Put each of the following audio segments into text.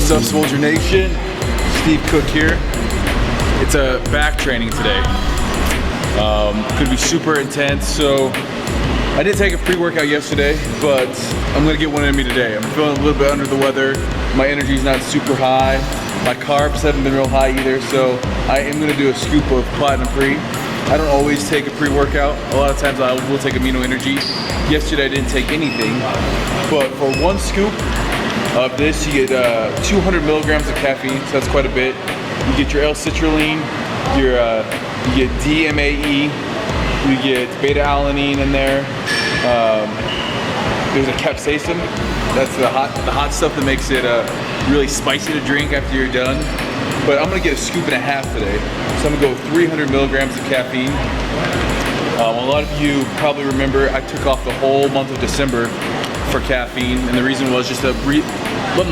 What's up, Swoldier Nation? Steve Cook here. It's a back training today. Could be super intense. So I did take a pre-workout yesterday, but I'm gonna get one in me today. I'm feeling a little bit under the weather. My energy's not super high. My carbs haven't been real high either, so I am gonna do a scoop of Platinum Pre. I don't always take a pre-workout. A lot of times I will take amino energy. Yesterday I didn't take anything, but for one scoop of this, you get 200 milligrams of caffeine, so that's quite a bit. You get your L-citrulline, you get DMAE, you get beta-alanine in there. There's a capsaicin. That's the hot stuff that makes it really spicy to drink after you're done. But I'm gonna get a scoop and a half today. So I'm gonna go with 300 milligrams of caffeine. A lot of you probably remember I took off the whole month of December for caffeine, and the reason was just to let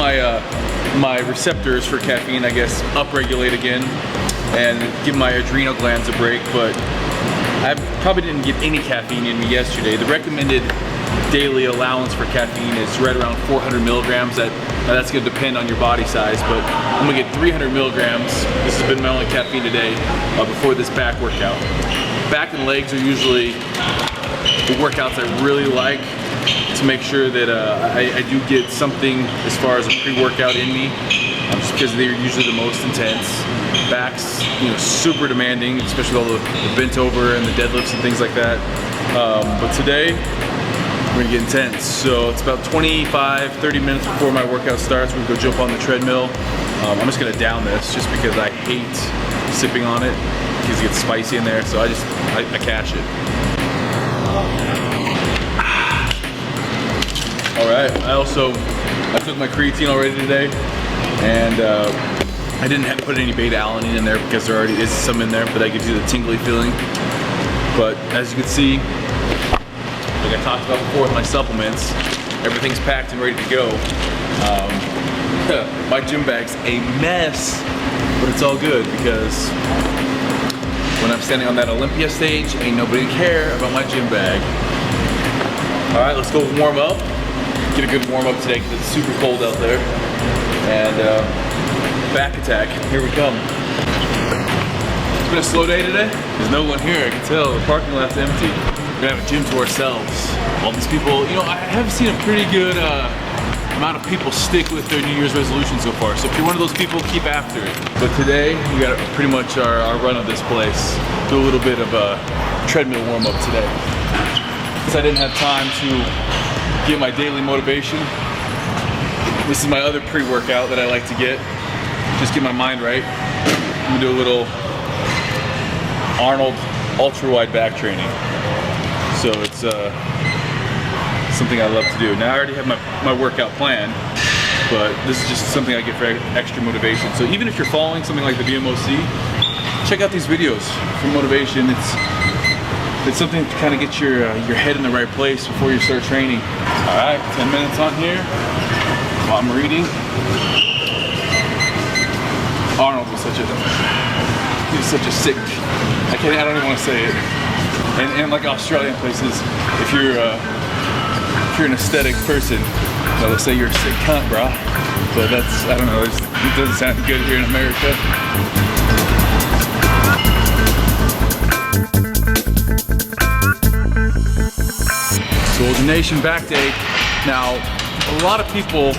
my receptors for caffeine, I guess, upregulate again and give my adrenal glands a break. But I probably didn't get any caffeine in me yesterday. The recommended daily allowance for caffeine is right around 400 milligrams. That's gonna depend on your body size, but I'm gonna get 300 milligrams. This has been my only caffeine today before this back workout. Back and legs are usually the workouts I really like to make sure that I do get something as far as a pre-workout in me, just because they're usually the most intense. Back's, super demanding, especially all the bent over and the deadlifts and things like that. But today, we're gonna get intense. So it's about 25-30 minutes before my workout starts. We're gonna go jump on the treadmill. I'm just gonna down this just because I hate sipping on it because it gets spicy in there. So I cash it. All right, I took my creatine already today, and I didn't put any beta-alanine in there because there already is some in there, but that gives you the tingly feeling. But as you can see, like I talked about before with my supplements, everything's packed and ready to go. My gym bag's a mess, but it's all good because when I'm standing on that Olympia stage, ain't nobody care about my gym bag. All right, let's go warm up. Get a good warm up today because it's super cold out there. And back attack, here we come. It's been a slow day today. There's no one here, I can tell. The parking lot's empty. We're gonna have a gym to ourselves. All these people, I have seen a pretty good amount of people stick with their New Year's resolution so far. So if you're one of those people, keep after it. But today, we got pretty much our run of this place. Do a little bit of a treadmill warm up today. Since I didn't have time to get my daily motivation, this is my other pre-workout that I like to get. Just get my mind right. I'm gonna do a little Arnold ultra-wide back training. So it's something I love to do. Now I already have my workout plan, but this is just something I get for extra motivation. So even if you're following something like the BMOC, check out these videos for motivation. It's something to kind of get your head in the right place before you start training. All right, 10 minutes on here while I'm reading. Arnold was he's such a sick, I don't even want to say it. And like Australian places, if you're an aesthetic person, they'll say you're a sick cunt, bro. But I don't know, it doesn't sound good here in America. Swoldier Nation back day. Now, a lot of people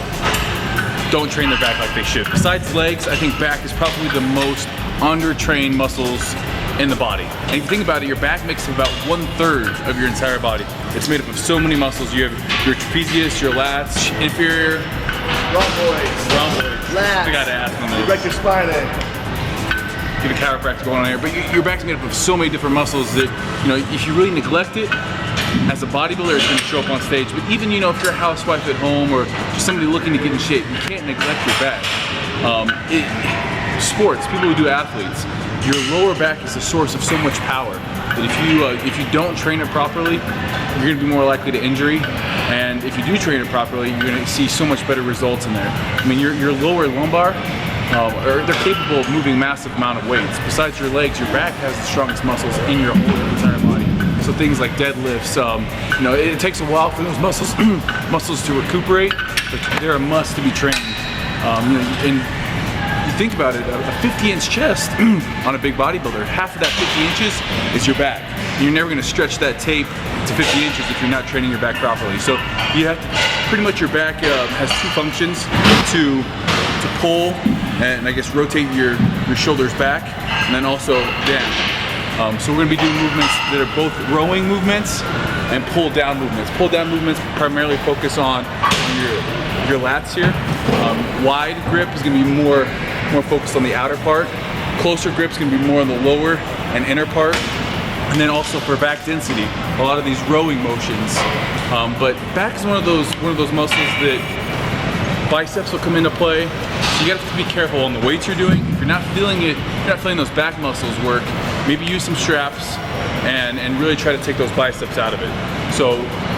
don't train their back like they should. Besides legs, I think back is probably the most under-trained muscles in the body. And if you think about it, your back makes up about 1/3 of your entire body. It's made up of so many muscles. You have your trapezius, your lats, inferior, rhomboids. Lats. I gotta ask on this. Erector spinae. Get a chiropractor going on here. But your back's made up of so many different muscles that, if you really neglect it, as a bodybuilder, it's going to show up on stage. But even, if you're a housewife at home or just somebody looking to get in shape, you can't neglect your back. Sports, people who do athletes, your lower back is the source of so much power that if you don't train it properly, you're going to be more likely to injury. And if you do train it properly, you're going to see so much better results in there. I mean, your lower lumbar, they're capable of moving massive amount of weights. Besides your legs, your back has the strongest muscles in your whole entire body. So things like deadlifts, it takes a while for those muscles to recuperate, but they're a must to be trained. And you think about it, a 50-inch chest on a big bodybuilder, half of that 50 inches is your back. You're never going to stretch that tape to 50 inches if you're not training your back properly. So you have to, pretty much your back has two functions, to pull and I guess rotate your shoulders back, and then also down. So we're going to be doing movements that are both rowing movements and pull down movements. Pull down movements primarily focus on your lats here. Wide grip is going to be more focused on the outer part. Closer grip is going to be more on the lower and inner part. And then also for back density, a lot of these rowing motions. But back is one of those muscles that biceps will come into play. So you have to be careful on the weights you're doing. If you're not feeling it, you're not feeling those back muscles work, maybe use some straps and really try to take those biceps out of it. So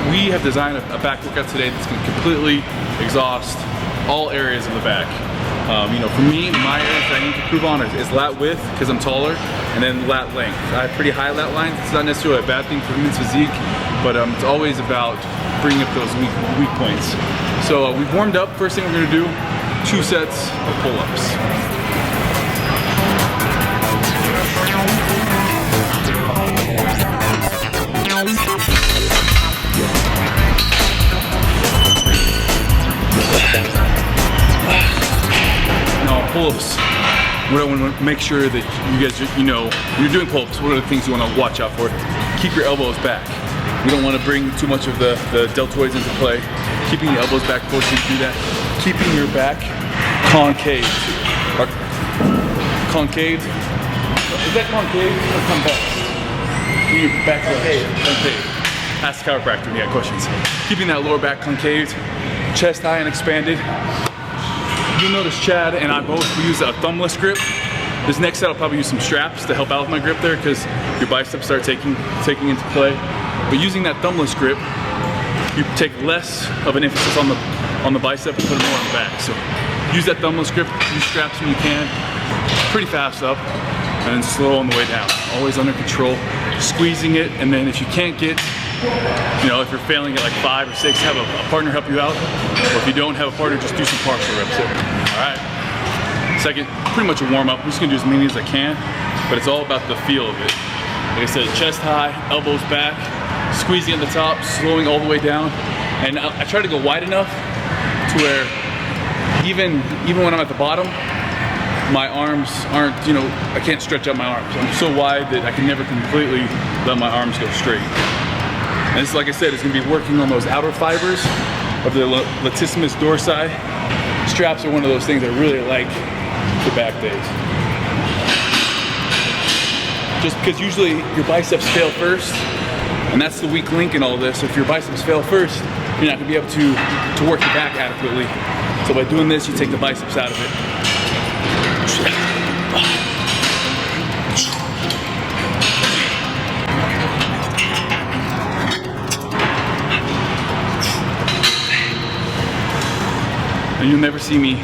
we have designed a back workout today that's going to completely exhaust all areas of the back. You know, for me, my areas that I need to improve on is lat width, because I'm taller, and then lat length. I have pretty high lat lines. It's not necessarily a bad thing for women's physique, but it's always about bringing up those weak points. So we've warmed up. First thing we're going to do, 2 sets of pull-ups. Pull-ups, what I want to make sure that you guys, you know, when you're doing pull-ups, what are the things you want to watch out for? Keep your elbows back. We don't want to bring too much of the deltoids into play. Keeping the elbows back, forcing you to do that. Keeping your back concave. Concave. Is that concave or convex? Your back concave. Ask the chiropractor, yeah, questions. Keeping that lower back concave, chest high and expanded. You'll notice Chad and I both use a thumbless grip. This next set I'll probably use some straps to help out with my grip there, because your biceps start taking into play. But using that thumbless grip, you take less of an emphasis on the bicep and put it more on the back. So use that thumbless grip, use straps when you can. Pretty fast up, and then slow on the way down. Always under control, squeezing it, and then if you can't get, you know, if you're failing at like 5 or 6, have a partner help you out. Or if you don't have a partner, just do some partial reps there. All right. Second, pretty much a warm up. I'm just gonna do as many as I can, but it's all about the feel of it. Like I said, chest high, elbows back, squeezing at the top, slowing all the way down. And I try to go wide enough to where even when I'm at the bottom, my arms aren't, you know, I can't stretch out my arms. I'm so wide that I can never completely let my arms go straight. And this, like I said, is going to be working on those outer fibers of the latissimus dorsi. Straps are one of those things I really like for back days. Just because usually your biceps fail first, and that's the weak link in all of this. So if your biceps fail first, you're not going to be able to work your back adequately. So by doing this, you take the biceps out of it. And you'll never see me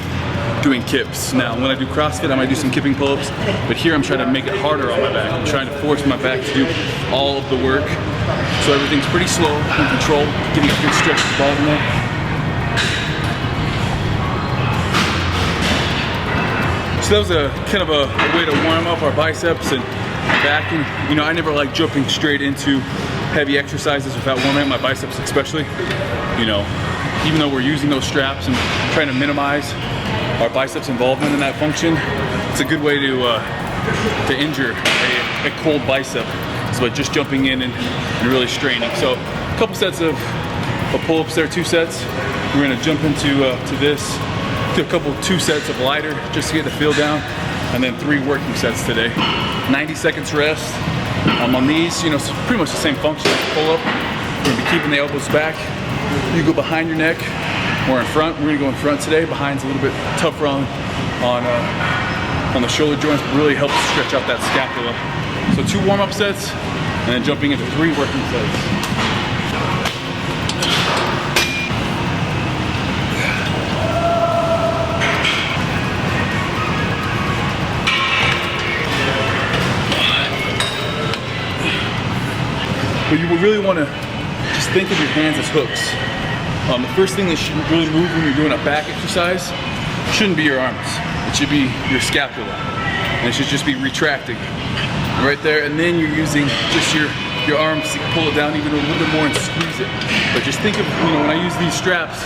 doing kips. Now, when I do CrossFit, I might do some kipping pull-ups, but here I'm trying to make it harder on my back. I'm trying to force my back to do all of the work. So everything's pretty slow, in control, getting a good stretch of the ball in there. So that was a kind of a way to warm up our biceps and back. And, you know, I never like jumping straight into heavy exercises without warming up my biceps, especially, you know, even though we're using those straps and trying to minimize our biceps involvement in that function. It's a good way to injure a cold bicep. It's by just jumping in and really straining. So a couple sets of pull-ups there, 2 sets. We're gonna jump into this, do a couple 2 sets of lighter just to get the feel down, and then 3 working sets today. 90 seconds rest. On these, you know, it's pretty much the same function as pull-up. We're gonna be keeping the elbows back. You go behind your neck or in front. We're gonna go in front today. Behind's a little bit tougher on the shoulder joints, but really helps stretch out that scapula. So 2 warm-up sets, and then jumping into 3 working sets. But you will really want to just think of your hands as hooks. The first thing that should really move when you're doing a back exercise shouldn't be your arms. It should be your scapula. And it should just be retracting right there. And then you're using just your arms to pull it down even a little bit more and squeeze it. But just think of, when I use these straps,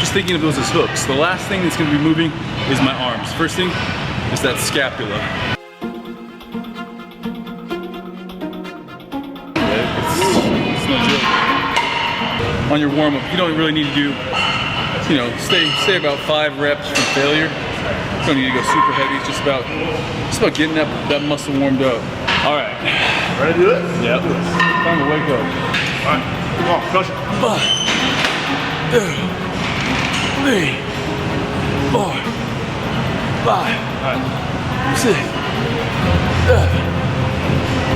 just thinking of those as hooks. The last thing that's gonna be moving is my arms. First thing is that scapula. It's no joke. On your warm-up, you don't really need to do, stay about 5 reps from failure. You don't need to go super heavy. It's just about getting that muscle warmed up. All right. Ready to do it? Yep. Time to wake up. All right. Come on, crush it. 1, 2, 3, 4, 5, 6, 7,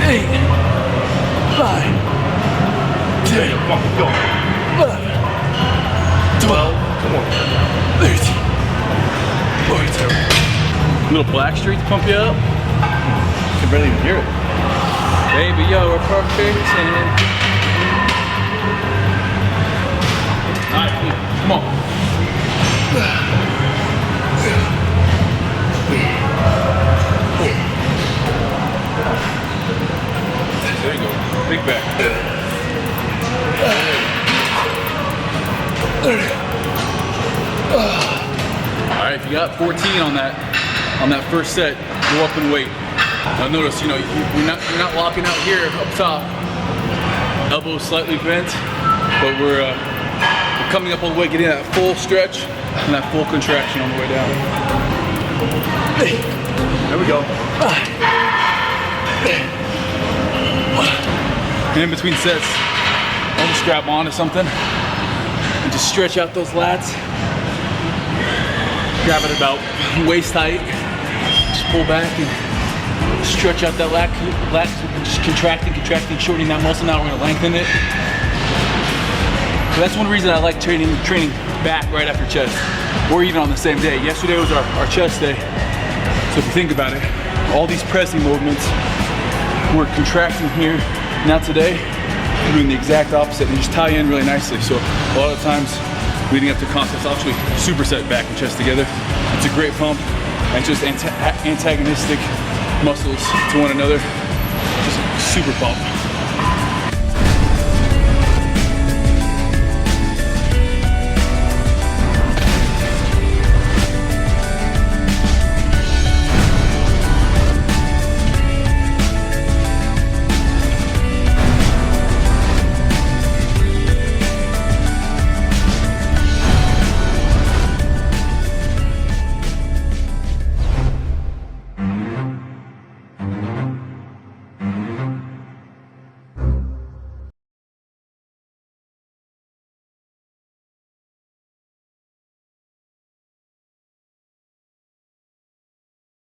8, 5, 10, Come on, keep going. 11, 12, Come on. 13, 14. Little black streak to pump you up. Can barely even hear it. Baby, yo, we're perfect. Alright, come on. There you go. Big back. Alright, if you got 14 on that first set, go up in weight. Now notice, you're not locking out here up top. Elbows slightly bent, but we're coming up all the way, getting that full stretch and that full contraction on the way down. There we go. And in between sets, I'll just grab onto something and just stretch out those lats. Grab it about waist height. Just pull back and stretch out that lat, just contracting, shortening that muscle. Now we're gonna lengthen it. So that's one reason I like training back right after chest, or even on the same day. Yesterday was our chest day. So if you think about it, all these pressing movements, we're contracting here. Now today, we're doing the exact opposite and just tie in really nicely. So a lot of times, leading up to contests, I'll actually superset back and chest together. It's a great pump and just antagonistic muscles to one another. Just super pump.